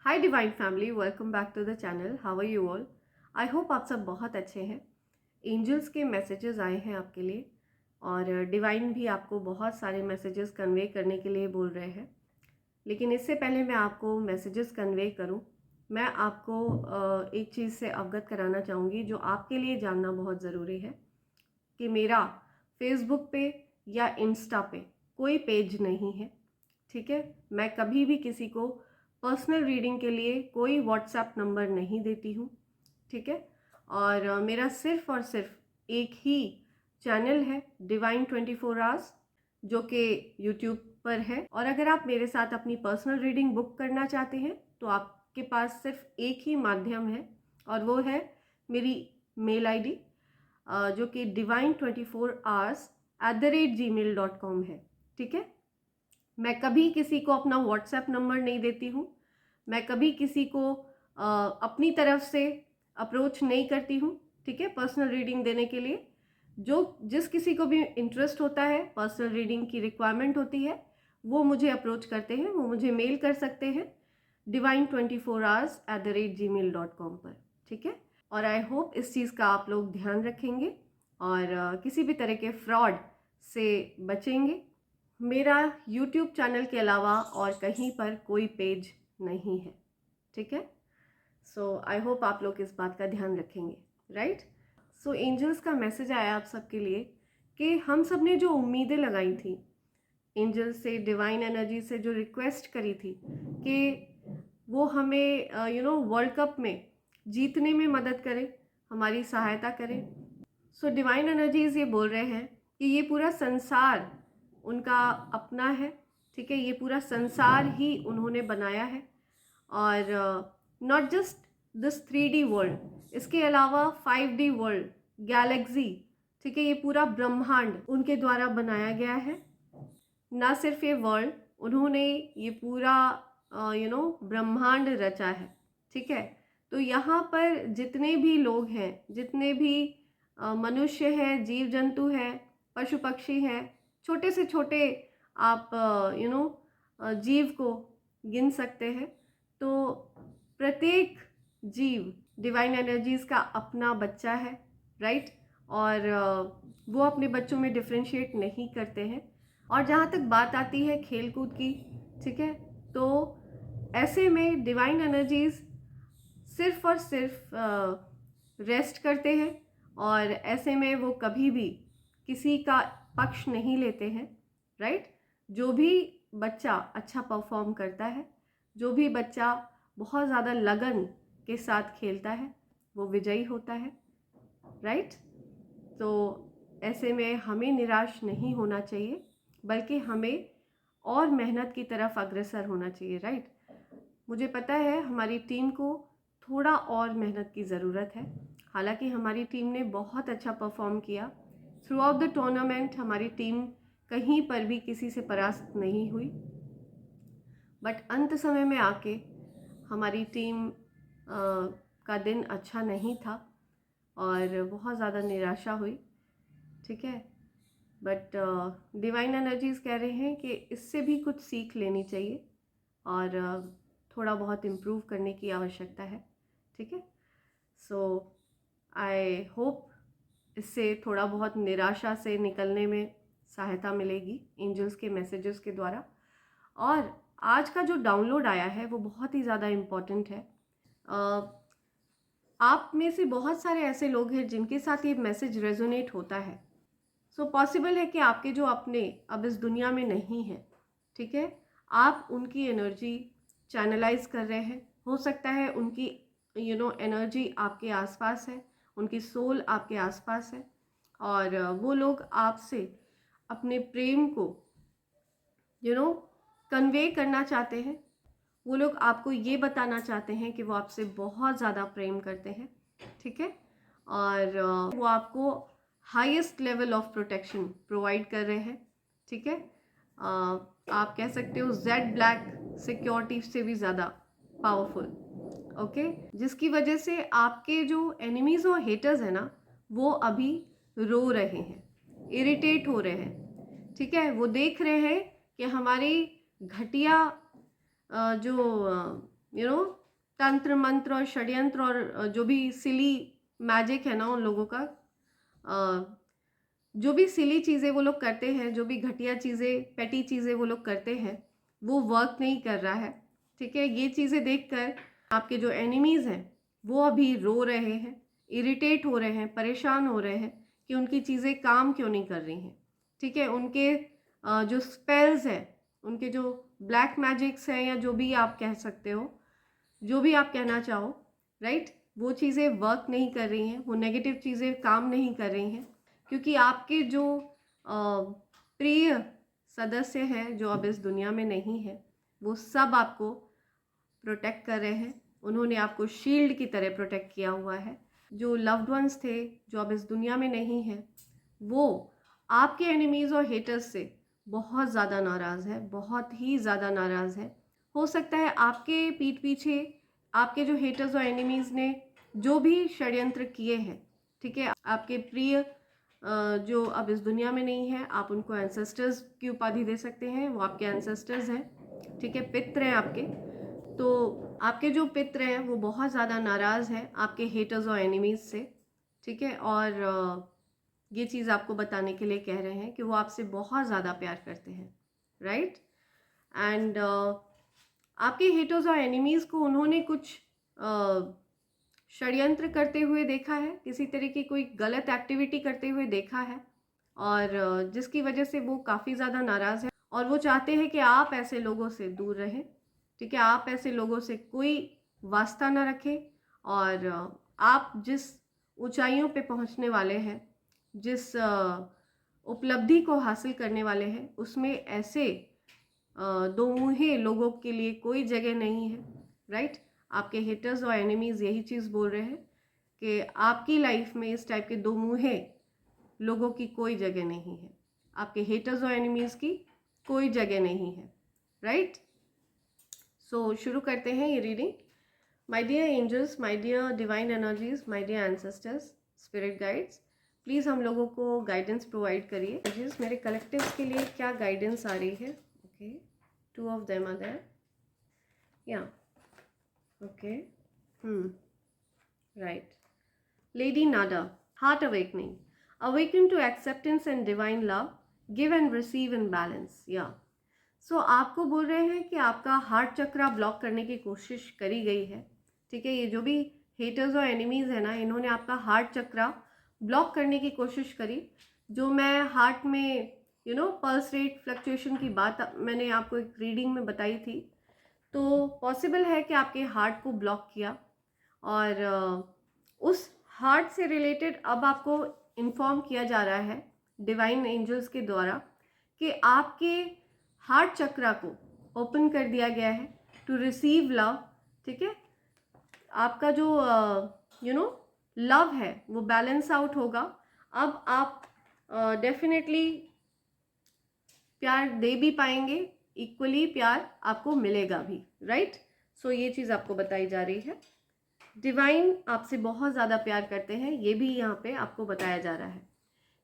Hi divine family, welcome back to the channel. How are you all? I hope आप सब बहुत अच्छे हैं। एंजल्स के मैसेजेस आए हैं आपके लिए और डिवाइन भी आपको बहुत सारे मैसेजेस कन्वे करने के लिए बोल रहे हैं। लेकिन इससे पहले मैं आपको मैसेजेस कन्वे करूं, मैं आपको एक चीज़ से अवगत कराना चाहूँगी जो आपके लिए जानना बहुत ज़रूरी है कि मेरा फेसबुक पे या इंस्टा पे कोई पेज नहीं है। ठीक है, मैं कभी भी किसी को पर्सनल रीडिंग के लिए कोई व्हाट्सएप नंबर नहीं देती हूँ। ठीक है, और मेरा सिर्फ और सिर्फ एक ही चैनल है डिवाइन 24 आवर्स, जो कि यूट्यूब पर है। और अगर आप मेरे साथ अपनी पर्सनल रीडिंग बुक करना चाहते हैं तो आपके पास सिर्फ एक ही माध्यम है और वो है मेरी मेल आईडी, जो कि divine24hours@gmail.com है। ठीक है, मैं कभी किसी को अपना व्हाट्सएप नंबर नहीं देती हूँ, मैं कभी किसी को अपनी तरफ से अप्रोच नहीं करती हूँ। ठीक है, पर्सनल रीडिंग देने के लिए जिस किसी को भी इंटरेस्ट होता है, पर्सनल रीडिंग की रिक्वायरमेंट होती है, वो मुझे अप्रोच करते हैं, वो मुझे मेल कर सकते हैं divine24hours@gmail.com पर। ठीक है, और आई होप इस चीज़ का आप लोग ध्यान रखेंगे और किसी भी तरह के फ्रॉड से बचेंगे। मेरा यूट्यूब चैनल के अलावा और कहीं पर कोई पेज नहीं है। ठीक है, सो आई होप आप लोग इस बात का ध्यान रखेंगे, राइट? सो एंजल्स का मैसेज आया आप सबके लिए कि हम सब ने जो उम्मीदें लगाई थी, एंजल्स से, डिवाइन एनर्जी से जो रिक्वेस्ट करी थी कि वो हमें वर्ल्ड कप में जीतने में मदद करे, हमारी सहायता करे। सो डिवाइन एनर्जीज ये बोल रहे हैं कि ये पूरा संसार उनका अपना है। ठीक है, ये पूरा संसार ही उन्होंने बनाया है और not just this 3D world, इसके अलावा 5D वर्ल्ड, गैलेक्सी, ठीक है, ये पूरा ब्रह्मांड उनके द्वारा बनाया गया है। ना सिर्फ ये वर्ल्ड, उन्होंने ये पूरा ब्रह्मांड रचा है। ठीक है, तो यहाँ पर जितने भी लोग हैं, जितने भी मनुष्य हैं, जीव जंतु हैं, पशु पक्षी हैं, छोटे से छोटे आप जीव को गिन सकते हैं। तो प्रत्येक जीव डिवाइन एनर्जीज का अपना बच्चा है, राइट? और वो अपने बच्चों में डिफ्रेंशिएट नहीं करते हैं। और जहाँ तक बात आती है खेल कूद की, ठीक है, तो ऐसे में डिवाइन एनर्जीज सिर्फ और सिर्फ रेस्ट करते हैं और ऐसे में वो कभी भी किसी का पक्ष नहीं लेते हैं, राइट? जो भी बच्चा अच्छा परफॉर्म करता है, जो भी बच्चा बहुत ज़्यादा लगन के साथ खेलता है, वो विजयी होता है, राइट? तो ऐसे में हमें निराश नहीं होना चाहिए, बल्कि हमें और मेहनत की तरफ अग्रसर होना चाहिए, राइट? मुझे पता है हमारी टीम को थोड़ा और मेहनत की ज़रूरत है। हालांकि हमारी टीम ने बहुत अच्छा परफॉर्म किया थ्रू आउट द टूर्नामेंट। हमारी टीम कहीं पर भी किसी से परास्त नहीं हुई, बट अंत समय में आके हमारी टीम का दिन अच्छा नहीं था और बहुत ज़्यादा निराशा हुई। ठीक है, बट डिवाइन एनर्जीज कह रहे हैं कि इससे भी कुछ सीख लेनी चाहिए और थोड़ा बहुत इम्प्रूव करने की आवश्यकता है। ठीक है, सो आई होप इससे थोड़ा बहुत निराशा से निकलने में सहायता मिलेगी एंजल्स के मैसेजेस के द्वारा। और आज का जो डाउनलोड आया है वो बहुत ही ज़्यादा इम्पॉर्टेंट है। आप में से बहुत सारे ऐसे लोग हैं जिनके साथ ये मैसेज रेजोनेट होता है। सो पॉसिबल है कि आपके जो अपने अब इस दुनिया में नहीं है, ठीक है, आप उनकी एनर्जी चैनलाइज कर रहे हैं। हो सकता है उनकी एनर्जी आपके आसपास है, उनकी सोल आपके आसपास है और वो लोग आपसे अपने प्रेम को कन्वे करना चाहते हैं। वो लोग आपको ये बताना चाहते हैं कि वो आपसे बहुत ज़्यादा प्रेम करते हैं। ठीक है, और वो आपको highest level of protection provide कर रहे हैं। ठीक है, आप कह सकते हो जेड ब्लैक सिक्योरिटी से भी ज़्यादा पावरफुल। ओके, जिसकी वजह से आपके जो एनिमीज़ और हेटर्स हैं ना, वो अभी रो रहे हैं, इरिटेट हो रहे हैं। ठीक है, वो देख रहे हैं कि हमारी घटिया जो तंत्र मंत्र और षड्यंत्र और जो भी सिली मैजिक है ना उन लोगों का, जो भी सिली चीज़ें वो लोग करते हैं, जो भी घटिया चीज़ें, पेटी चीज़ें वो लोग करते हैं, वो वर्क नहीं कर रहा है। ठीक है, ये चीज़ें देखकर आपके जो एनिमीज़ हैं वो अभी रो रहे हैं, इरिटेट हो रहे हैं, परेशान हो रहे हैं कि उनकी चीज़ें काम क्यों नहीं कर रही हैं। ठीक है, उनके जो स्पेल्स हैं, उनके जो ब्लैक मैजिक्स हैं, या जो भी आप कह सकते हो, जो भी आप कहना चाहो, राइट, वो चीज़ें वर्क नहीं कर रही हैं, वो नेगेटिव चीज़ें काम नहीं कर रही हैं, क्योंकि आपके जो प्रिय सदस्य हैं जो अब इस दुनिया में नहीं है, वो सब आपको प्रोटेक्ट कर रहे हैं। उन्होंने आपको शील्ड की तरह प्रोटेक्ट किया हुआ है। जो लव्ड वंस थे जो अब इस दुनिया में नहीं है, वो आपके एनिमीज़ और हेटर्स से बहुत ज़्यादा नाराज़ है, बहुत ही ज़्यादा नाराज़ है। हो सकता है आपके पीठ पीछे आपके जो हेटर्स और एनिमीज़ ने जो भी षड्यंत्र किए हैं, ठीक है, आपके प्रिय जो अब इस दुनिया में नहीं है, आप उनको एंसेस्टर्स की उपाधि दे सकते हैं, वो आपके एंसेस्टर्स हैं। ठीक है, पितृ हैं आपके। तो आपके जो पितृ हैं वो बहुत ज़्यादा नाराज़ हैं आपके हेटर्स और एनिमीज़ से। ठीक है, और ये चीज़ आपको बताने के लिए कह रहे हैं कि वो आपसे बहुत ज़्यादा प्यार करते हैं, राइट। एंड आपके हेटर्स और एनिमीज़ को उन्होंने कुछ षड्यंत्र करते हुए देखा है, किसी तरह की कोई गलत एक्टिविटी करते हुए देखा है, और जिसकी वजह से वो काफ़ी ज़्यादा नाराज़ है और वो चाहते हैं कि आप ऐसे लोगों से दूर रहें। ठीक है, आप ऐसे लोगों से कोई वास्ता ना रखें, और आप जिस ऊंचाइयों पे पहुंचने वाले हैं, जिस उपलब्धि को हासिल करने वाले हैं, उसमें ऐसे दो मुँहे लोगों के लिए कोई जगह नहीं है, राइट। आपके हेटर्स और एनिमीज़ यही चीज़ बोल रहे हैं कि आपकी लाइफ में इस टाइप के दो मुँहे लोगों की कोई जगह नहीं है, आपके हेटर्स और एनिमीज़ की कोई जगह नहीं है, राइट। सो शुरू करते हैं ये reading. My dear angels, my dear divine energies, my dear ancestors, spirit guides, please हम लोगों को गाइडेंस प्रोवाइड करिए। एनर्जीज मेरे कलेक्टिव्स के लिए क्या गाइडेंस आ रही है? Okay, 2 of them are there, yeah, okay, right. Lady Nada, heart awakening, awaken to acceptance and divine love, give and receive in balance, yeah. सो आपको बोल रहे हैं कि आपका हार्ट चक्रा ब्लॉक करने की कोशिश करी गई है। ठीक है, ये जो भी हेटर्स और एनिमीज़ है ना, इन्होंने आपका हार्ट चक्रा ब्लॉक करने की कोशिश करी। जो मैं हार्ट में पल्स रेट फ्लक्चुएशन की बात मैंने आपको एक रीडिंग में बताई थी, तो पॉसिबल है कि आपके हार्ट को ब्लॉक किया, और उस हार्ट से रिलेटेड अब आपको इन्फॉर्म किया जा रहा है डिवाइन एंजल्स के द्वारा कि आपके हार्ट चक्रा को ओपन कर दिया गया है टू रिसीव लव। ठीक है, आपका जो लव है वो बैलेंस आउट होगा। अब आप डेफिनेटली प्यार दे भी पाएंगे, इक्वली प्यार आपको मिलेगा भी, राइट। सो ये चीज़ आपको बताई जा रही है। डिवाइन आपसे बहुत ज़्यादा प्यार करते हैं, ये भी यहाँ पे आपको बताया जा रहा है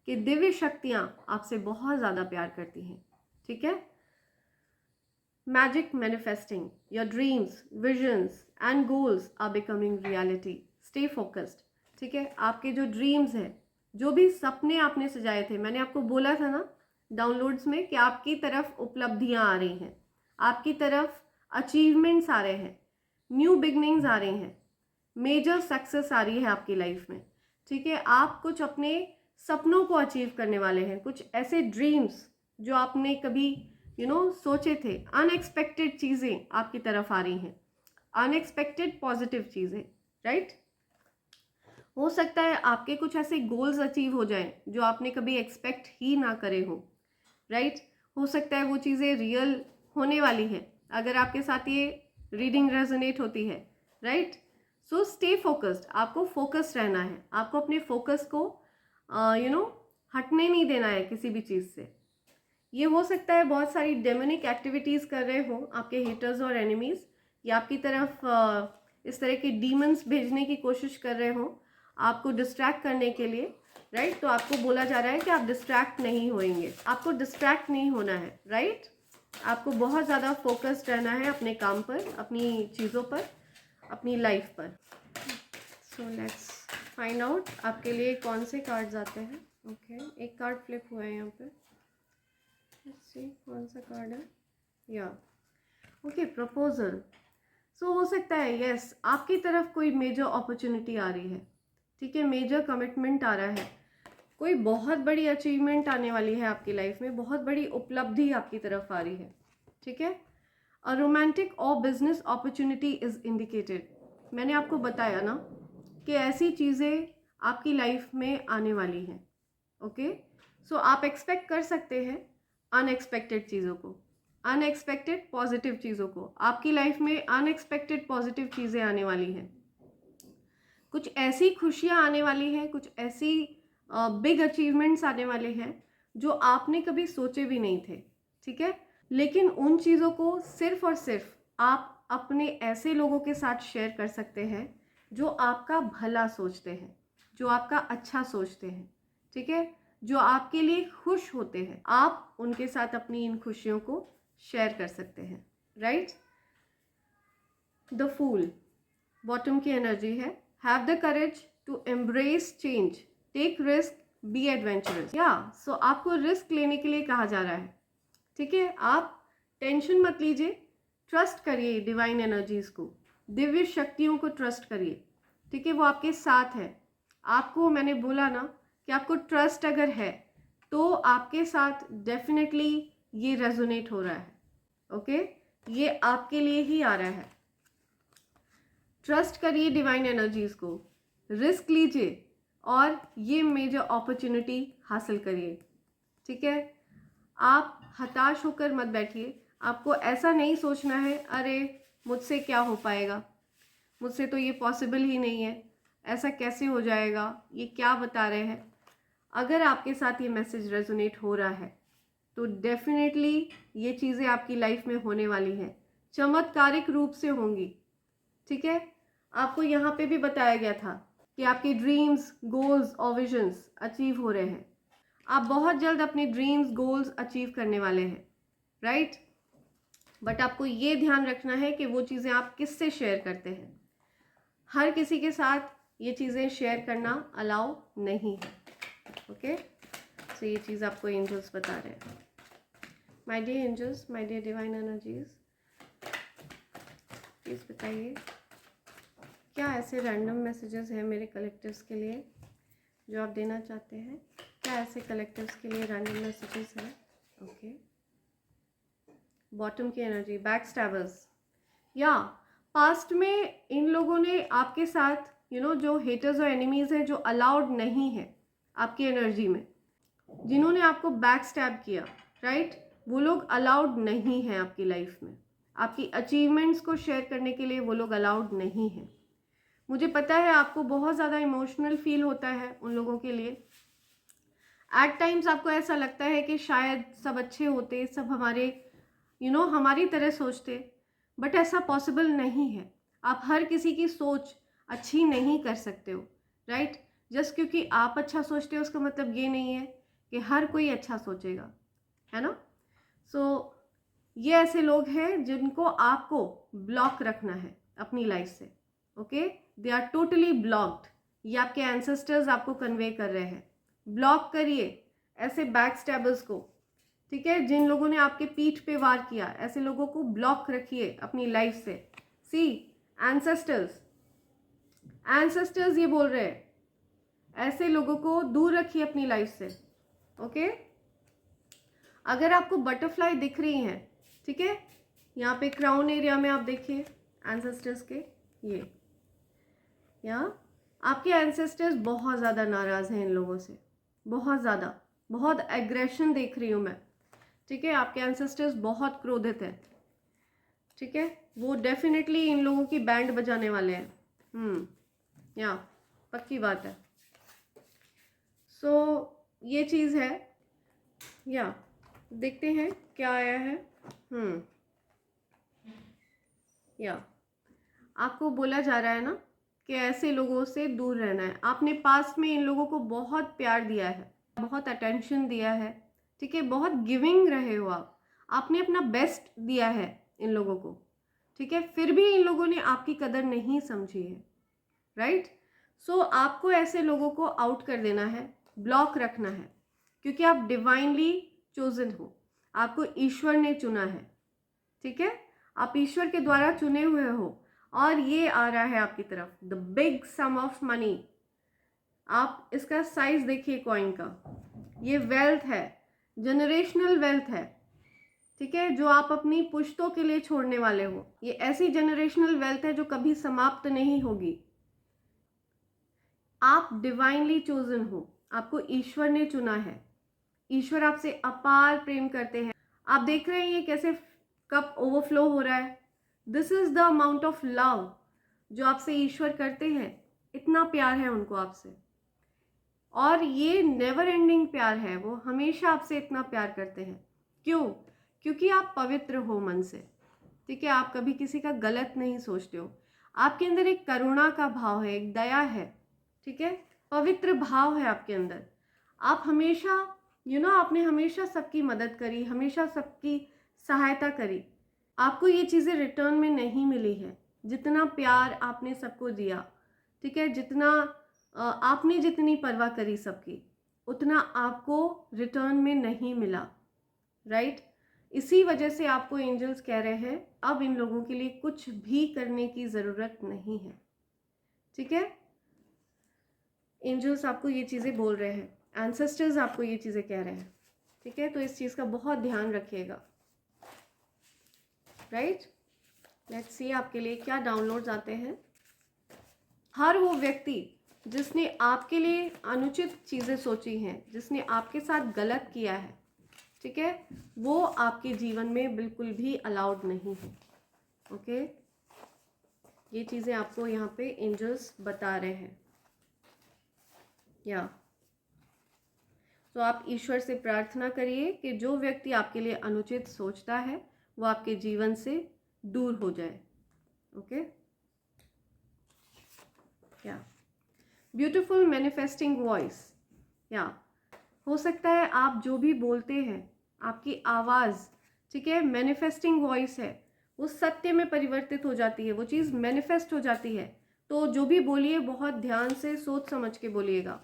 कि दिव्य शक्तियाँ आपसे बहुत ज़्यादा प्यार करती हैं। ठीक है, Magic manifesting, your dreams, visions and goals are becoming reality. Stay focused. ठीक है, आपके जो ड्रीम्स हैं, जो भी सपने आपने सजाए थे, मैंने आपको बोला था ना डाउनलोड्स में कि आपकी तरफ उपलब्धियां आ रही हैं, आपकी तरफ अचीवमेंट्स आ रहे हैं, न्यू बिगनिंग्स आ रही हैं, मेजर सक्सेस आ रही है आपकी लाइफ में। ठीक है, आप कुछ अपने सपनों को अचीव करने वाले हैं, कुछ ऐसे ड्रीम्स जो आपने कभी सोचे थे, अनएक्सपेक्टेड चीज़ें आपकी तरफ आ रही हैं, अनएक्सपेक्टेड पॉजिटिव चीज़ें, राइट। हो सकता है आपके कुछ ऐसे गोल्स अचीव हो जाएं जो आपने कभी एक्सपेक्ट ही ना करे हो, राइट। हो सकता है वो चीज़ें रियल होने वाली हैं अगर आपके साथ ये रीडिंग रेजोनेट होती है, राइट। सो स्टे फोकस्ड, आपको फोकस्ड रहना है, आपको अपने फोकस को हटने नहीं देना है किसी भी चीज़ से। ये हो सकता है बहुत सारी डेमोनिक एक्टिविटीज़ कर रहे हो आपके हेटर्स और एनिमीज़, या आपकी तरफ इस तरह के डीमंस भेजने की कोशिश कर रहे हो आपको डिस्ट्रैक्ट करने के लिए, राइट। तो आपको बोला जा रहा है कि आप डिस्ट्रैक्ट नहीं होएंगे, आपको डिस्ट्रैक्ट नहीं होना है, राइट। आपको बहुत ज़्यादा फोकस्ड रहना है अपने काम पर, अपनी चीज़ों पर। अपनी लाइफ पर। सो लेट्स फाइंड आउट आपके लिए कौन से कार्ड्स आते हैं। ओके, एक कार्ड फ्लिप हुआ है यहाँ पे, लेट्स सी कौन सा कार्ड है। या ओके, प्रपोजल। सो हो सकता है यस, आपकी तरफ कोई मेजर अपॉर्चुनिटी आ रही है, ठीक है, मेजर कमिटमेंट आ रहा है, कोई बहुत बड़ी अचीवमेंट आने वाली है आपकी लाइफ में, बहुत बड़ी उपलब्धि आपकी तरफ आ रही है, ठीक है। अ रोमांटिक और बिजनेस अपॉर्चुनिटी इज इंडिकेटेड। मैंने आपको बताया ना कि ऐसी चीज़ें आपकी लाइफ में आने वाली हैं। ओके, सो आप एक्सपेक्ट कर सकते हैं अनएक्सपेक्टेड चीज़ों को, अनएक्सपेक्टेड पॉजिटिव चीज़ों को। आपकी लाइफ में अनएक्सपेक्टेड पॉजिटिव चीज़ें आने वाली हैं, कुछ ऐसी खुशियाँ आने वाली हैं, कुछ ऐसी बिग अचीवमेंट्स आने वाले हैं जो आपने कभी सोचे भी नहीं थे, ठीक है। लेकिन उन चीज़ों को सिर्फ और सिर्फ आप अपने ऐसे लोगों के साथ शेयर कर सकते हैं जो आपका भला सोचते हैं, जो आपका अच्छा सोचते हैं, ठीक है, जो आपके लिए खुश होते हैं। आप उनके साथ अपनी इन खुशियों को शेयर कर सकते हैं, राइट। द फूल बॉटम की एनर्जी है। Have the courage to embrace change, take risk, be adventurous. या सो आपको रिस्क लेने के लिए कहा जा रहा है, ठीक है। आप टेंशन मत लीजिए, ट्रस्ट करिए डिवाइन एनर्जीज को, दिव्य शक्तियों को ट्रस्ट करिए, ठीक है, वो आपके साथ है। आपको मैंने बोला ना कि आपको ट्रस्ट अगर है तो आपके साथ डेफिनेटली ये रेजोनेट हो रहा है। ओके, ये आपके लिए ही आ रहा है। ट्रस्ट करिए डिवाइन एनर्जीज को, रिस्क लीजिए और ये मेजर अपॉर्चुनिटी हासिल करिए, ठीक है। आप हताश होकर मत बैठिए। आपको ऐसा नहीं सोचना है अरे मुझसे क्या हो पाएगा, मुझसे तो ये पॉसिबल ही नहीं है, ऐसा कैसे हो जाएगा, ये क्या बता रहे हैं। अगर आपके साथ ये मैसेज रेजोनेट हो रहा है तो डेफिनेटली ये चीज़ें आपकी लाइफ में होने वाली हैं, चमत्कारिक रूप से होंगी, ठीक है। आपको यहाँ पे भी बताया गया था कि आपके ड्रीम्स, गोल्स और विजन्स अचीव हो रहे हैं। आप बहुत जल्द अपने ड्रीम्स, गोल्स अचीव करने वाले हैं, राइट। बट आपको ये ध्यान रखना है कि वो चीज़ें आप किससे शेयर करते हैं। हर किसी के साथ ये चीज़ें शेयर करना अलाउ नहीं है, ओके। सो ये चीज़ आपको एंजल्स बता रहे हैं। My dear angels, my dear divine energies, please बताइए क्या ऐसे रैंडम मैसेजेस हैं मेरे कलेक्टिव्स के लिए जो आप देना चाहते हैं। क्या ऐसे कलेक्टिव्स के लिए रैंडम मैसेजेस हैं। ओके, बॉटम की एनर्जी, बैक स्टैबर्स। या पास्ट में इन लोगों ने आपके साथ जो हेटर्स और एनिमीज़ हैं, जो अलाउड नहीं है आपकी एनर्जी में, जिन्होंने आपको बैक स्टैब किया, राइट, वो लोग अलाउड नहीं है आपकी लाइफ में। आपकी अचीवमेंट्स को शेयर करने के लिए वो लोग अलाउड नहीं है। मुझे पता है आपको बहुत ज़्यादा इमोशनल फील होता है उन लोगों के लिए। एट टाइम्स आपको ऐसा लगता है कि शायद सब अच्छे होते, सब हमारे हमारी तरह सोचते, बट ऐसा पॉसिबल नहीं है। आप हर किसी की सोच अच्छी नहीं कर सकते हो, राइट। जस्ट क्योंकि आप अच्छा सोचते हो उसका मतलब ये नहीं है कि हर कोई अच्छा सोचेगा, है ना। सो ये ऐसे लोग हैं जिनको आपको ब्लॉक रखना है अपनी लाइफ से, okay. They are totally blocked. ये आपके एंसेस्टर्स आपको कन्वे कर रहे हैं। ब्लॉक करिए ऐसे बैक स्टैबर्स को, ठीक है, जिन लोगों ने आपके पीठ पे वार किया, ऐसे लोगों को ब्लॉक रखिए अपनी लाइफ से। सी एंसेस्टर्स, एंसेस्टर्स ये बोल रहे हैं, ऐसे लोगों को दूर रखिए अपनी लाइफ से, ओके। अगर आपको बटरफ्लाई दिख रही हैं, ठीक है, यहाँ पे क्राउन एरिया में आप देखिए एंसेस्टर्स के, ये यहाँ आपके एंसेस्टर्स बहुत ज़्यादा नाराज़ हैं इन लोगों से, बहुत ज़्यादा, बहुत एग्रेशन देख रही हूँ मैं, ठीक है। आपके एंसेस्टर्स बहुत क्रोधित हैं, ठीक है, वो डेफिनेटली इन लोगों की बैंड बजाने वाले हैं, या पक्की बात है। सो ये चीज़ है। या देखते हैं क्या आया है। या आपको बोला जा रहा है ना कि ऐसे लोगों से दूर रहना है। आपने पास्ट में इन लोगों को बहुत प्यार दिया है, बहुत अटेंशन दिया है, ठीक है, बहुत गिविंग रहे हो आप। आपने अपना बेस्ट दिया है इन लोगों को, ठीक है, फिर भी इन लोगों ने आपकी कदर नहीं समझी है, राइट। सो आपको ऐसे लोगों को आउट कर देना है, ब्लॉक रखना है, क्योंकि आप डिवाइनली चोजन हो, आपको ईश्वर ने चुना है, ठीक है, आप ईश्वर के द्वारा चुने हुए हो। और ये आ रहा है आपकी तरफ, the big sum of money. आप इसका साइज देखिए कॉइन का, ये वेल्थ है, जनरेशनल वेल्थ है, ठीक है, जो आप अपनी पुश्तों के लिए छोड़ने वाले हो। ये ऐसी जनरेशनल वेल्थ है जो कभी समाप्त नहीं होगी। आप डिवाइनली चोजन हो, आपको ईश्वर ने चुना है, ईश्वर आपसे अपार प्रेम करते हैं। आप देख रहे हैं ये कैसे कप ओवरफ्लो हो रहा है। This is the amount of love जो आपसे ईश्वर करते हैं, इतना प्यार है उनको आपसे, और ये नेवर एंडिंग प्यार है, वो हमेशा आपसे इतना प्यार करते हैं। क्यों? क्योंकि आप पवित्र हो मन से, ठीक है, आप कभी किसी का गलत नहीं सोचते हो, आपके अंदर एक करुणा का भाव है, एक दया है, ठीक है, पवित्र भाव है आपके अंदर। आप हमेशा आपने हमेशा सबकी मदद करी, हमेशा सबकी सहायता करी। आपको ये चीज़ें रिटर्न में नहीं मिली है, जितना प्यार आपने सबको दिया, ठीक है, जितना आपने जितनी परवाह करी सबकी, उतना आपको रिटर्न में नहीं मिला, राइट। इसी वजह से आपको एंजल्स कह रहे हैं अब इन लोगों के लिए कुछ भी करने की ज़रूरत नहीं है, ठीक है। एंजल्स आपको ये चीज़ें बोल रहे हैं, एंसेस्टर्स आपको ये चीज़ें कह रहे हैं, ठीक है, तो इस चीज़ का बहुत ध्यान रखिएगा, राइट। लेट्स सी आपके लिए क्या डाउनलोड्स आते हैं। हर वो व्यक्ति जिसने आपके लिए अनुचित चीज़ें सोची हैं, जिसने आपके साथ गलत किया है, ठीक है, वो आपके जीवन में बिल्कुल भी अलाउड नहीं है, ओके। ये चीज़ें आपको यहाँ पे एंजल्स बता रहे हैं, या तो आप ईश्वर से प्रार्थना करिए कि जो व्यक्ति आपके लिए अनुचित सोचता है वो आपके जीवन से दूर हो जाए, ओके। या ब्यूटिफुल मैनिफेस्टिंग वॉइस, या हो सकता है आप जो भी बोलते हैं, आपकी आवाज़, ठीक है, मैनिफेस्टिंग वॉइस है, वो सत्य में परिवर्तित हो जाती है, वो चीज़ मैनिफेस्ट हो जाती है। तो जो भी बोलिए बहुत ध्यान से सोच समझ के बोलिएगा,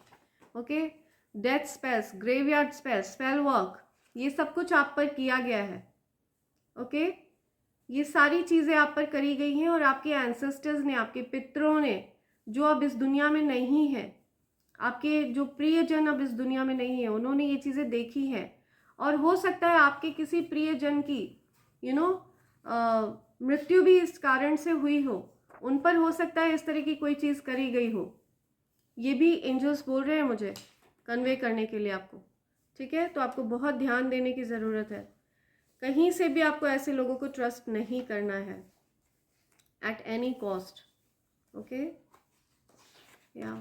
okay. Death spells, graveyard spells, spell work, ये सब कुछ आप पर किया गया है, ओके। ये सारी चीज़ें आप पर करी गई हैं, और आपके एंसेस्टर्स ने, आपके पितरों ने, जो अब इस दुनिया में नहीं है, आपके जो प्रियजन अब इस दुनिया में नहीं है, उन्होंने ये चीज़ें देखी हैं। और हो सकता है आपके किसी प्रियजन की मृत्यु भी इस कारण से हुई हो, उन पर हो सकता है इस तरह की कोई चीज़ करी गई हो। ये भी एंजल्स बोल रहे हैं मुझे कन्वे करने के लिए आपको, ठीक है। तो आपको बहुत ध्यान देने की ज़रूरत है, कहीं से भी आपको ऐसे लोगों को ट्रस्ट नहीं करना है एट एनी कॉस्ट, ओके। या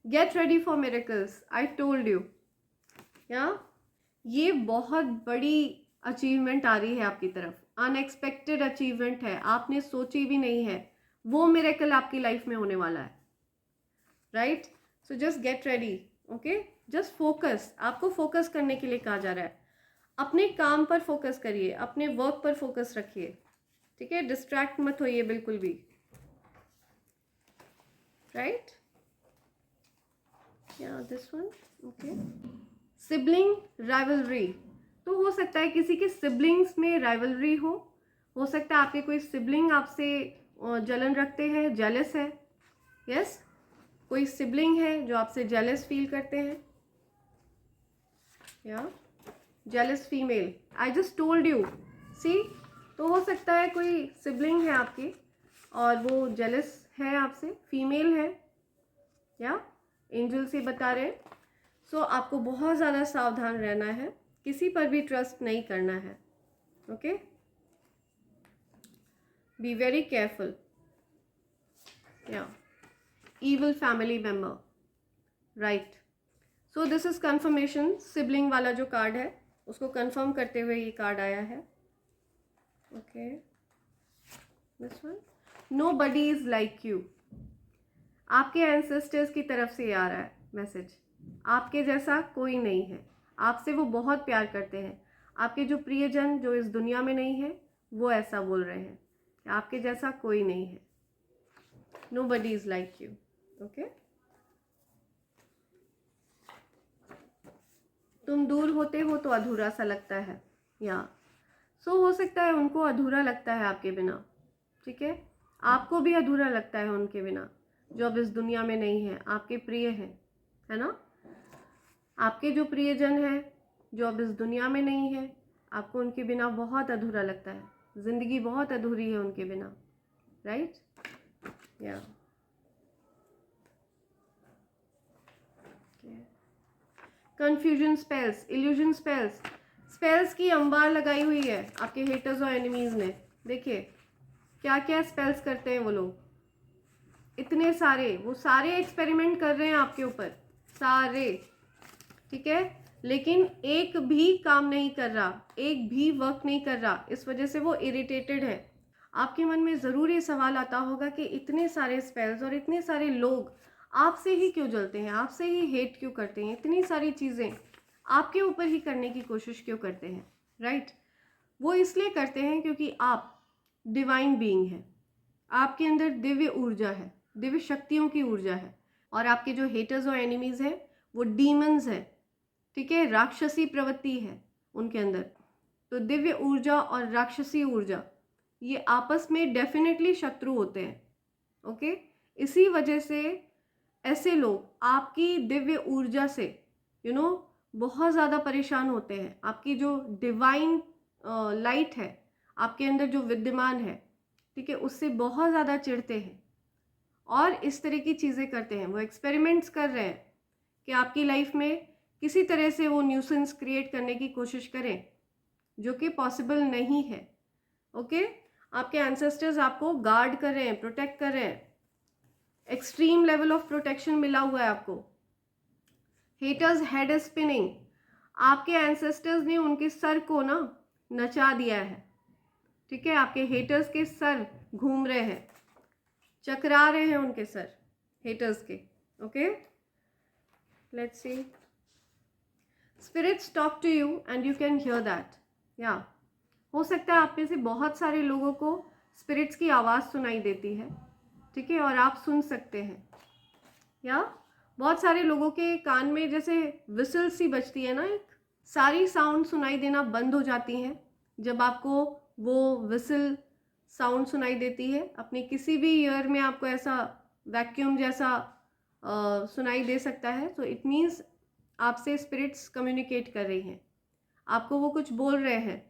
get ready for miracles, I told you, या ये बहुत बड़ी अचीवमेंट आ रही है आपकी तरफ, अनएक्सपेक्टेड अचीवमेंट है, आपने सोची भी नहीं है, वो मिरेकल आपकी लाइफ में होने वाला है, right. So just get ready, okay. Just focus, आपको फोकस करने के लिए कहा जा रहा है, अपने काम पर फोकस करिए, अपने वर्क पर फोकस रखिए, ठीक है, डिस्ट्रैक्ट मत होइए बिल्कुल भी, राइट। या this one, okay. Sibling rivalry, तो हो सकता है किसी के सिबलिंग्स में राइवलरी हो सकता है आपके कोई सिबलिंग आपसे जलन रखते हैं, जेलस है, यस, कोई सिबलिंग है जो आपसे जेलस फील करते हैं, या jealous female, I just told you, see. तो हो सकता है कोई सिबलिंग है आपकी और वो जेलस है आपसे, फीमेल है, या एंजल से बता रहे हैं। सो आपको बहुत ज़्यादा सावधान रहना है, किसी पर भी ट्रस्ट नहीं करना है, ओके। बी वेरी केयरफुल, या evil family member, right। so this is confirmation, sibling वाला जो कार्ड है उसको कंफर्म करते हुए ये कार्ड आया है, okay. this one, nobody is like you, आपके एंसेस्टर्स की तरफ से आ रहा है मैसेज, आपके जैसा कोई नहीं है, आपसे वो बहुत प्यार करते हैं, आपके जो प्रियजन जो इस दुनिया में नहीं है वो ऐसा बोल रहे हैं, कि आपके जैसा कोई नहीं है, nobody is like you, okay? तुम दूर होते हो तो अधूरा सा लगता है, या सो हो सकता है उनको अधूरा लगता है आपके बिना, ठीक है? आपको भी अधूरा लगता है उनके बिना, जो अब इस दुनिया में नहीं है, आपके प्रिय हैं, है ना? आपके जो प्रियजन है जो अब इस दुनिया में नहीं है, आपको उनके बिना बहुत अधूरा लगता है, ज़िंदगी बहुत अधूरी है उनके बिना, राइट? या confusion spells, illusion spells, spells की अंबार लगाई हुई है आपके हेटर्स और एनिमीज ने। देखिए क्या क्या स्पेल्स करते हैं वो लोग, इतने सारे, वो सारे एक्सपेरिमेंट कर रहे हैं आपके ऊपर, सारे, ठीक है? लेकिन एक भी काम नहीं कर रहा, एक भी वर्क नहीं कर रहा, इस वजह से वो इरिटेटेड है। आपके मन में ज़रूर ये सवाल आता होगा कि इतने सारे स्पेल्स और इतने सारे लोग आपसे ही क्यों जलते हैं, आपसे ही हेट क्यों करते हैं, इतनी सारी चीज़ें आपके ऊपर ही करने की कोशिश क्यों करते हैं, राइट? वो इसलिए करते हैं क्योंकि आप डिवाइन बीइंग है, आपके अंदर दिव्य ऊर्जा है, दिव्य शक्तियों की ऊर्जा है, और आपके जो हेटर्स और एनिमीज़ हैं वो डीमंस है, ठीक है? राक्षसी प्रवृत्ति है उनके अंदर। तो दिव्य ऊर्जा और राक्षसी ऊर्जा ये आपस में डेफिनेटली शत्रु होते हैं, ओके? इसी वजह से ऐसे लोग आपकी दिव्य ऊर्जा से बहुत ज़्यादा परेशान होते हैं। आपकी जो डिवाइन लाइट है आपके अंदर जो विद्यमान है, ठीक है, उससे बहुत ज़्यादा चिढ़ते हैं और इस तरह की चीज़ें करते हैं। वो एक्सपेरिमेंट्स कर रहे हैं कि आपकी लाइफ में किसी तरह से वो न्यूसेंस क्रिएट करने की कोशिश करें, जो कि पॉसिबल नहीं है, ओके? आपके एंसेस्टर्स आपको गार्ड कर रहे हैं, प्रोटेक्ट कर रहे हैं, एक्सट्रीम लेवल ऑफ प्रोटेक्शन मिला हुआ है आपको। हेटर्स हेड इज स्पिनिंग, आपके एंसेस्टर्स ने उनके सर को ना नचा दिया है, ठीक है? आपके हेटर्स के सर घूम रहे हैं, चकरा रहे हैं उनके सर, हेटर्स के, okay? Let's see, spirits talk to you and you can hear that. या हो सकता है आप में से बहुत सारे लोगों को स्पिरिट्स की आवाज़ सुनाई देती है, ठीक है, और आप सुन सकते हैं। या बहुत सारे लोगों के कान में जैसे विसल सी बजती है ना, एक सारी साउंड सुनाई देना बंद हो जाती हैं जब आपको वो विसल साउंड सुनाई देती है। अपने किसी भी ईयर में आपको ऐसा वैक्यूम जैसा सुनाई दे सकता है, तो इट मीन्स आपसे स्पिरिट्स कम्युनिकेट कर रही हैं, आपको वो कुछ बोल रहे हैं,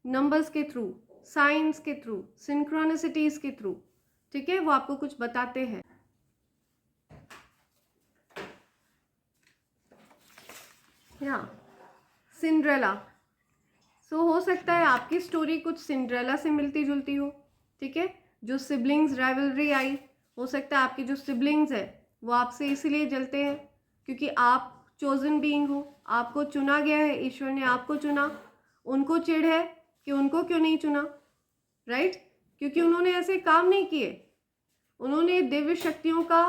नंबर्स के थ्रू, साइंस के थ्रू, सिंक्रोनिसिटीज के थ्रू, ठीक है? वो आपको कुछ बताते हैं। या सिंड्रेला, सो हो सकता है आपकी स्टोरी कुछ सिंड्रेला से मिलती जुलती हो, ठीक है? जो सिबलिंग्स राइवलरी आई, हो सकता है आपके जो सिबलिंग्स है वो आपसे इसीलिए जलते हैं क्योंकि आप चोजन बीइंग हो, आपको चुना गया है, ईश्वर ने आपको चुना। उनको चिढ़ है कि उनको क्यों नहीं चुना, राइट? क्योंकि उन्होंने ऐसे काम नहीं किए, उन्होंने दिव्य शक्तियों का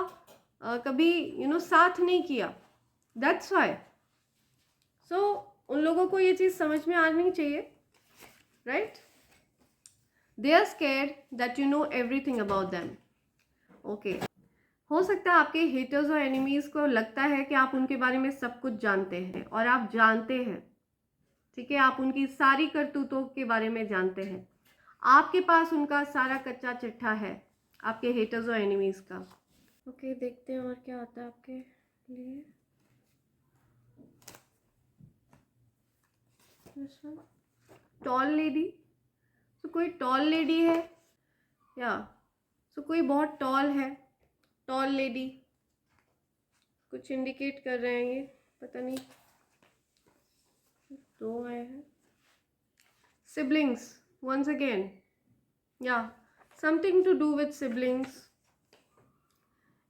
कभी साथ नहीं किया, दैट्स वाई। सो उन लोगों को ये चीज़ समझ में आनी चाहिए, right? They are scared that you know everything about them, okay? हो सकता है आपके हेटर्स और एनिमीज़ को लगता है कि आप उनके बारे में सब कुछ जानते हैं, और आप जानते हैं, ठीक है? आप उनकी सारी करतूतों के बारे में जानते हैं, आपके पास उनका सारा कच्चा चिट्ठा है, आपके हेटर्स और एनिमीज़ का, ओके? देखते हैं और क्या आता है आपके लिए। टॉल लेडी, तो कोई टॉल लेडी है, या सो कोई बहुत टॉल है, टॉल लेडी कुछ इंडिकेट कर रहे हैं, ये पता नहीं, दो आए हैं। Siblings once again, yeah, something to do with siblings,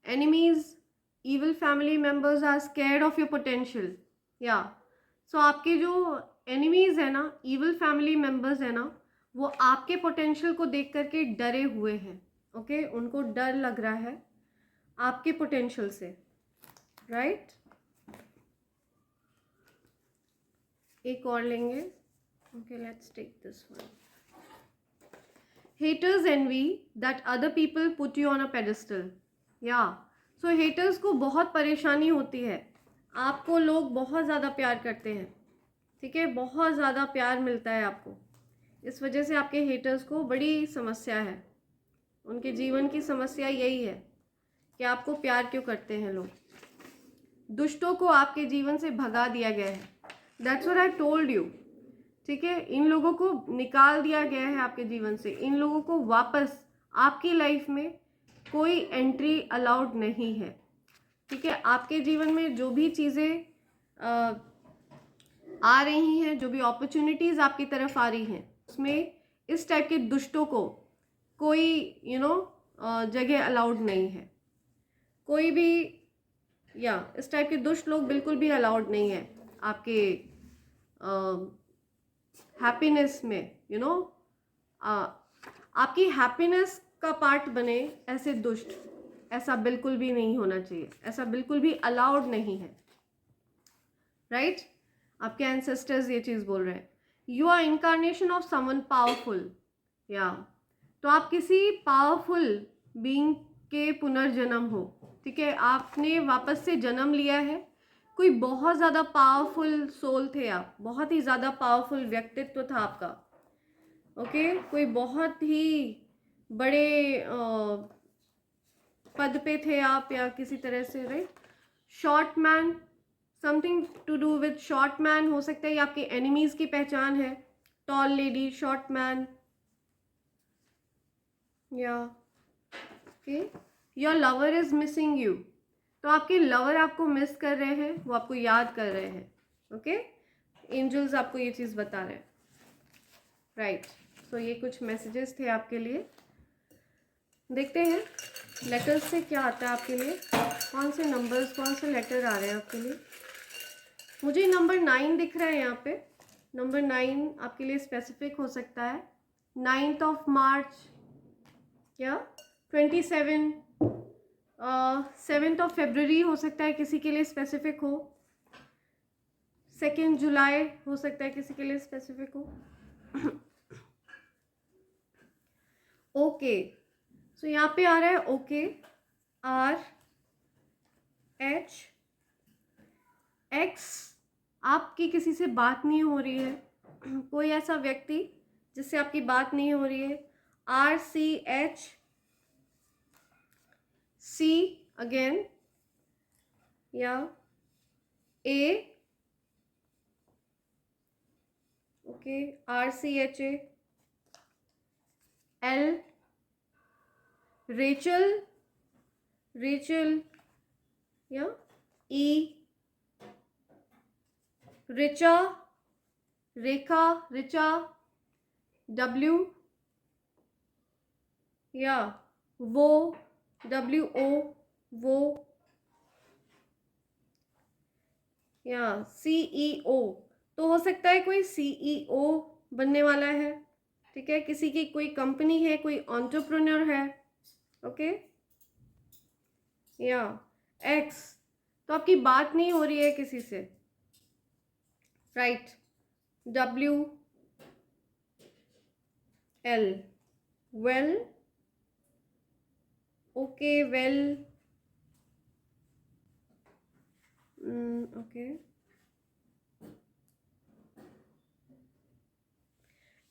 enemies, evil family members are scared of your potential, yeah, so आपके जो एनिमीज है ना, evil family members है ना, वो आपके पोटेंशियल को देख करके डरे हुए हैं, ओके? उनको डर लग रहा है आपके पोटेंशियल से, राइट? एक और लेंगे, okay, let's take this one. haters envy that other people put you on a pedestal. Yeah, so haters को बहुत परेशानी होती है, आपको लोग बहुत ज़्यादा प्यार करते हैं, ठीक है, बहुत ज़्यादा प्यार मिलता है आपको, इस वजह से आपके हेटर्स को बड़ी समस्या है, उनके जीवन की समस्या यही है कि आपको प्यार क्यों करते हैं लोग। दुष्टों को आपके जीवन से भगा दिया गया है, that's what I told you, ठीक है, इन लोगों को निकाल दिया गया है आपके जीवन से, इन लोगों को वापस आपकी लाइफ में कोई एंट्री अलाउड नहीं है, ठीक है। आपके जीवन में जो भी चीज़ें आ रही हैं, जो भी अपॉर्चुनिटीज़ आपकी तरफ आ रही हैं, उसमें इस टाइप के दुष्टों को कोई जगह अलाउड नहीं है, कोई भी इस टाइप के दुष्ट लोग बिल्कुल भी अलाउड नहीं है आपके हैप्पीनेस में, आपकी हैप्पीनेस का पार्ट बने ऐसे दुष्ट, ऐसा बिल्कुल भी नहीं होना चाहिए, ऐसा बिल्कुल भी अलाउड नहीं है, राइट। आपके एंसेस्टर्स ये चीज़ बोल रहे हैं, you are incarnation of someone powerful, तो आप किसी पावरफुल बीइंग के पुनर्जन्म हो, ठीक है, आपने वापस से जन्म लिया है, कोई बहुत ज़्यादा पावरफुल सोल थे आप, बहुत ही ज़्यादा पावरफुल व्यक्तित्व था आपका, ओके, कोई बहुत ही बड़े पद पे थे आप या किसी तरह से, right. Short man, something to do with short man हो सकता है, ये आपके एनिमीज की पहचान है, टॉल लेडी, शॉर्ट मैन, या okay, your lover is missing you, तो आपके लवर आपको मिस कर रहे हैं, वो आपको याद कर रहे हैं, ओके, एंजल्स आपको ये चीज़ बता रहे हैं, राइट। सो ये कुछ मैसेजेस थे आपके लिए, देखते हैं लेटर्स से क्या आता है आपके लिए, कौन से नंबर्स, कौन से लेटर आ रहे हैं आपके लिए। मुझे नंबर 9 दिख रहा है यहाँ पे, नंबर 9 आपके लिए स्पेसिफिक हो सकता है, 9th of March, क्या 27, 7th of February हो सकता है किसी के लिए स्पेसिफिक हो, 2nd जुलाई हो सकता है किसी के लिए स्पेसिफिक हो। ओके, सो यहाँ पे आ रहा है ओके, RH X, आपकी किसी से बात नहीं हो रही है, कोई ऐसा व्यक्ति जिससे आपकी बात नहीं हो रही है, RCH C अगेन, या A, okay, RCHA, L, Rachel, या E, रिचा, रिचा, W, या वो, WO, वो, या CEO, तो हो सकता है कोई CEO बनने वाला है, ठीक है, किसी की कोई कंपनी है, कोई एंटरप्रेन्योर है, ओके, या X, तो आपकी बात नहीं हो रही है किसी से, right, W, L, well, okay, well, okay,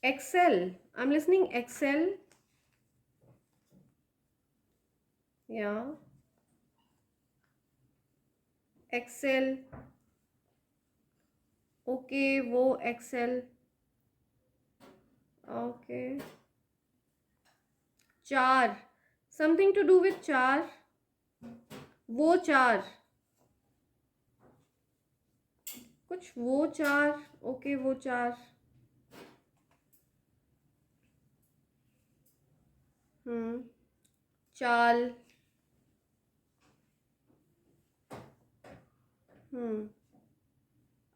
Excel, I'm listening, Excel, yeah, Excel, okay, वो Excel, okay, 4, something to do with 4, वो 4, कुछ वो 4, ओके, वो 4, चाल,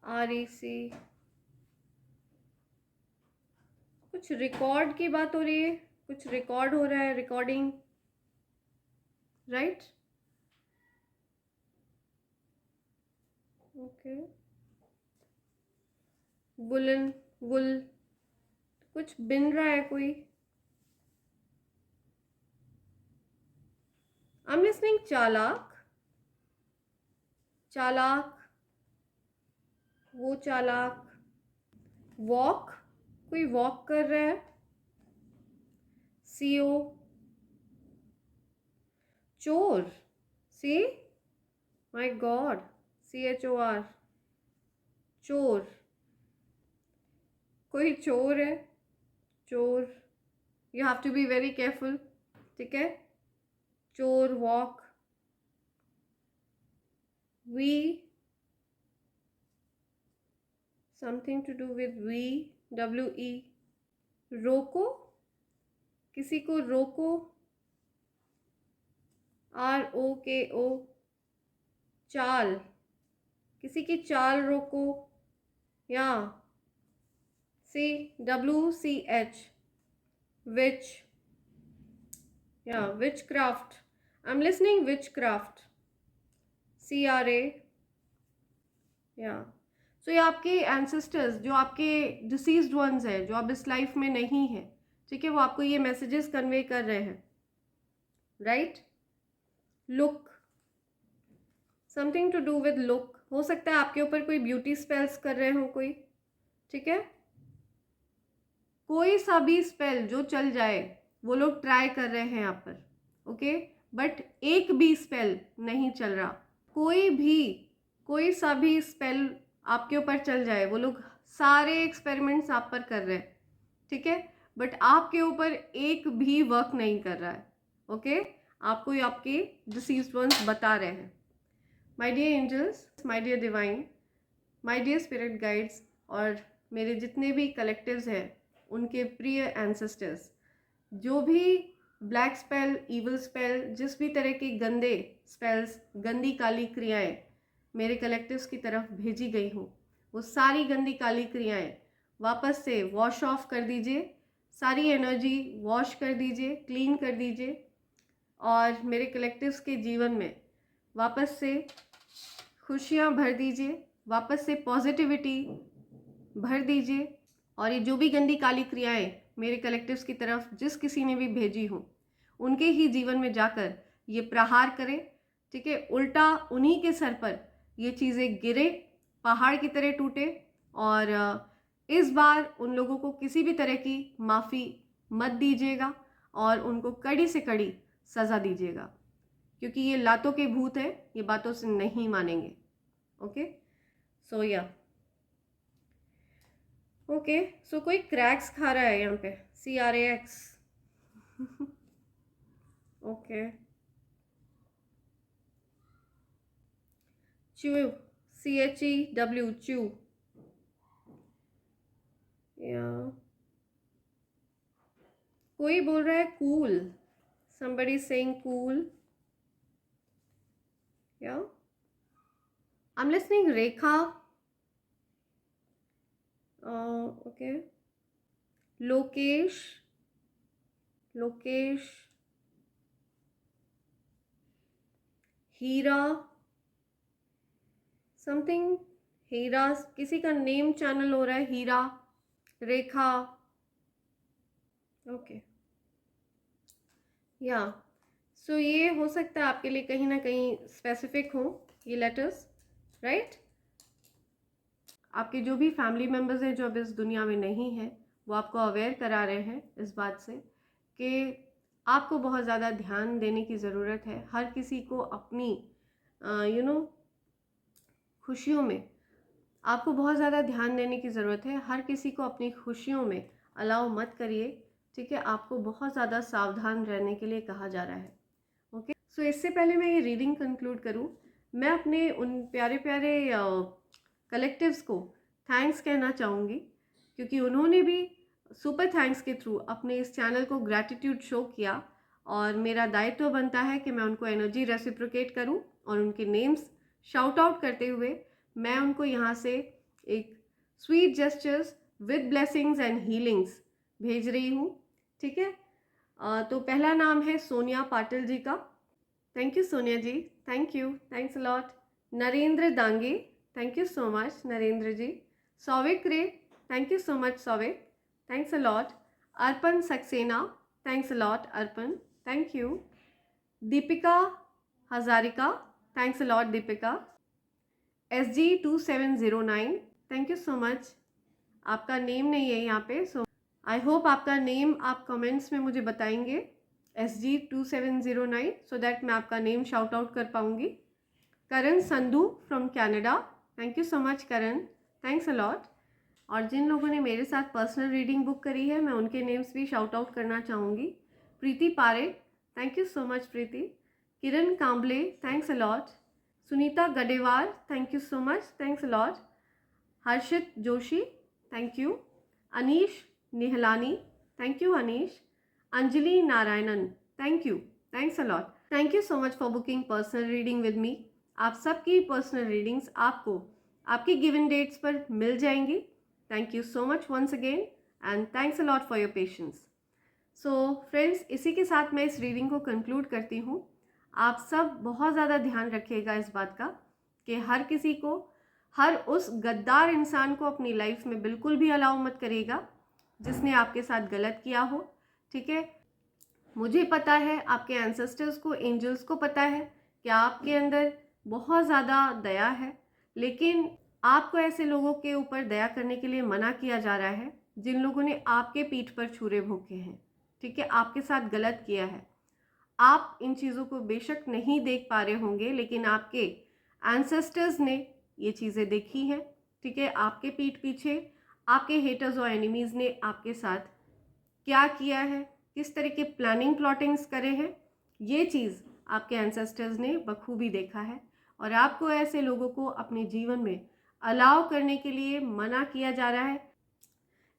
REC, कुछ रिकॉर्ड की बात हो रही है, कुछ रिकॉर्ड हो रहा है, रिकॉर्डिंग, राइट, ओके, वुलन, वुल, कुछ बिन रहा है कोई, आई एम लिसनिंग चालाक, चालाक, वो चालाक, वॉक, कोई वॉक कर रहा है, सीओ, चोर, सी, माय गॉड, CHOR, चोर, कोई चोर है, चोर, you have to be very careful, ठीक है, चोर, walk, we, something to do with we, WE, रोको, किसी को रोको, ROKO, चाल, किसी की चाल रोको, या WCH, विच, या witchcraft, I am listening witchcraft, CRA, या सो ये आपके एंसेस्टर्स जो आपके डिसीज्ड वंस हैं, जो अब इस लाइफ में नहीं है, ठीक है, वो आपको ये मैसेजेस कन्वे कर रहे हैं, right. Look, something to do with look, हो सकता है आपके ऊपर कोई ब्यूटी स्पेल्स कर रहे हो कोई, ठीक है, कोई सा भी स्पेल जो चल जाए वो लोग ट्राई कर रहे हैं यहाँ पर, ओके, बट एक भी स्पेल नहीं चल रहा, कोई सा भी स्पेल आपके ऊपर चल जाए, वो लोग सारे एक्सपेरिमेंट्स आप पर कर रहे हैं, ठीक है, बट आपके ऊपर एक भी वर्क नहीं कर रहा है, ओके, आपको आपके डिसीज्ड वंस बता रहे हैं। My dear angels, my dear divine, my dear spirit guides, और मेरे जितने भी कलेक्टिव्स हैं, उनके प्रिय एंसेस्टर्स, जो भी ब्लैक स्पेल, इवल स्पेल, जिस भी तरह के गंदे स्पेल्स, गंदी काली क्रियाएं मेरे कलेक्टिव्स की तरफ भेजी गई हूँ, वो सारी गंदी काली क्रियाएं वापस से वॉश ऑफ कर दीजिए, सारी एनर्जी वॉश कर दीजिए, क्लीन कर दीजिए, और मेरे कलेक्टिव्स के जीवन में वापस से खुशियाँ भर दीजिए, वापस से पॉजिटिविटी भर दीजिए, और ये जो भी गंदी काली क्रियाएं मेरे कलेक्टिव्स की तरफ जिस किसी ने भी भेजी हो, उनके ही जीवन में जाकर ये प्रहार करें, ठीक है, उल्टा उन्हीं के सर पर ये चीज़ें गिरे, पहाड़ की तरह टूटे, और इस बार उन लोगों को किसी भी तरह की माफ़ी मत दीजिएगा, और उनको कड़ी से कड़ी सज़ा दीजिएगा, क्योंकि ये लातों के भूत है, ये बातों से नहीं मानेंगे, ओके, सो या ओके, सो कोई क्रैक्स खा रहा है यहाँ पे, CRAX, okay, chew, CHEW, chew, या कोई बोल रहा है cool, somebody saying cool, yeah, I'm listening Rekha, okay, Lokesh, Lokesh, Heera, something, Heera, किसी का नेम चैनल हो रहा है, हीरा, रेखा, ओके, या सो ये हो सकता है आपके लिए कहीं ना कहीं स्पेसिफिक हो ये लेटर्स, राइट। आपके जो भी फैमिली मेम्बर्स हैं जो अब इस दुनिया में नहीं हैं, वो आपको अवेयर करा रहे हैं इस बात से कि आपको बहुत ज़्यादा ध्यान देने की ज़रूरत है, हर किसी को अपनी खुशियों में आपको बहुत ज़्यादा ध्यान देने की ज़रूरत है, हर किसी को अपनी खुशियों में अलाउ मत करिए, ठीक है, आपको बहुत ज़्यादा सावधान रहने के लिए कहा जा रहा है, ओके। सो इससे पहले मैं ये रीडिंग कंक्लूड करूँ, मैं अपने उन प्यारे प्यारे कलेक्टिव्स को थैंक्स कहना चाहूँगी, क्योंकि उन्होंने भी सुपर थैंक्स के थ्रू अपने इस चैनल को ग्रैटिट्यूड शो किया, और मेरा दायित्व बनता है कि मैं उनको एनर्जी रेसिप्रोकेट करूँ, और उनके नेम्स शाउट आउट करते हुए मैं उनको यहाँ से एक sweet gestures with blessings and healings भेज रही हूँ, ठीक है। तो पहला नाम है सोनिया पाटिल जी का, thank you Sonia ji, thank you, thanks a lot. Narendra Dange, thank you so much Narendra ji. Souvik Ray, thank you so much Souvik, thanks a lot. Arpan Saxena, thanks a lot Arpan, thank you. Deepika Hazarika, thanks a lot Deepika. SG2709, thank you so much. आपका name नहीं है यहाँ पे, so I hope आपका name आप comments में मुझे बताएंगे, SG2709, सो दैट मैं आपका नेम शाउट आउट कर पाऊँगी। Karan Sandhu from Canada, thank you so much Karan, thanks a lot. और जिन लोगों ने मेरे साथ पर्सनल रीडिंग बुक करी है मैं उनके नेम्स भी शाउट आउट करना चाहूँगी। Preeti Pare, thank you so much Preeti. Kiran Kamble, thanks a lot. Sunita Gadewar, thank you so much, thanks a lot. Harshit Joshi, thank you. Anish Nihalani, thank you Anish. Anjali Narayanan, thank you, thanks a lot. Thank you so much for booking personal reading with me. आप सबकी personal readings आपको आपकी given dates पर मिल जाएंगी। Thank you so much once again and thanks a lot for your patience. So friends, इसी के साथ मैं इस रीडिंग को कंक्लूड करती हूँ। आप सब बहुत ज़्यादा ध्यान रखिएगा इस बात का कि हर किसी को, हर उस गद्दार इंसान को अपनी लाइफ में बिल्कुल भी अलाउ मत करिएगा जिसने आपके साथ गलत किया हो, ठीक है। मुझे पता है, आपके एंसेस्टर्स को, एंजल्स को पता है कि आपके अंदर बहुत ज़्यादा दया है, लेकिन आपको ऐसे लोगों के ऊपर दया करने के लिए मना किया जा रहा है जिन लोगों ने आपके पीठ पर छुरे भोंके हैं, ठीक है, आपके साथ गलत किया है। आप इन चीज़ों को बेशक नहीं देख पा रहे होंगे, लेकिन आपके एंसेस्टर्स ने ये चीज़ें देखी हैं, ठीक है। आपके पीठ पीछे आपके हेटर्स और एनिमीज़ ने आपके साथ क्या किया है, किस तरह के प्लानिंग प्लॉटिंग्स करे हैं, ये चीज़ आपके एंसेस्टर्स ने बखूबी देखा है। और आपको ऐसे लोगों को अपने जीवन में अलाउ करने के लिए मना किया जा रहा है।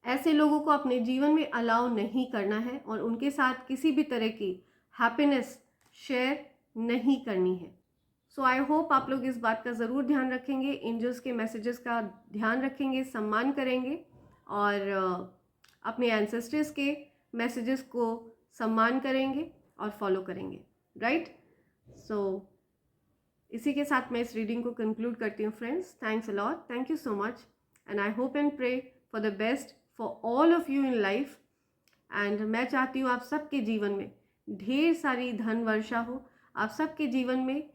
ऐसे लोगों को अपने जीवन में अलाउ नहीं करना है और उनके साथ किसी भी तरह की हैप्पीनेस शेयर नहीं करनी है। सो आई होप आप लोग इस बात का ज़रूर ध्यान रखेंगे, एंजल्स के मैसेजेस का ध्यान रखेंगे, सम्मान करेंगे और अपने एंसेस्टर्स के मैसेजेस को सम्मान करेंगे और फॉलो करेंगे, राइट। सो इसी के साथ मैं इस रीडिंग को कंक्लूड करती हूँ friends. Thanks a lot, thank you so much and I hope and pray for the best for all of you in life. And मैं चाहती हूँ आप सबके जीवन में ढेर सारी धन वर्षा हो, आप सबके जीवन में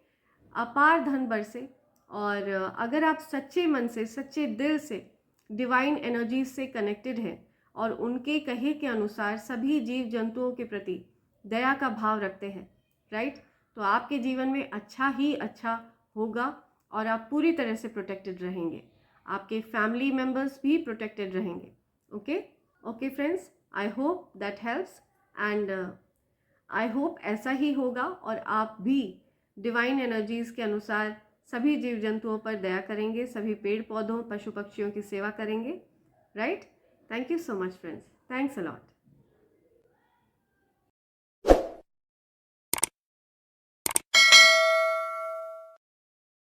अपार धन बरसे। और अगर आप सच्चे मन से, सच्चे दिल से डिवाइन एनर्जीज से कनेक्टेड हैं और उनके कहे के अनुसार सभी जीव जंतुओं के प्रति दया का भाव रखते हैं, राइट, तो आपके जीवन में अच्छा ही अच्छा होगा और आप पूरी तरह से प्रोटेक्टेड रहेंगे, आपके फैमिली मेम्बर्स भी प्रोटेक्टेड रहेंगे। Okay friends, I hope that helps and I hope ऐसा ही होगा और आप भी डिवाइन एनर्जीज के अनुसार सभी जीव जंतुओं पर दया करेंगे, सभी पेड़ पौधों, पशु पक्षियों की सेवा करेंगे, right. Thank you so much friends, thanks a lot.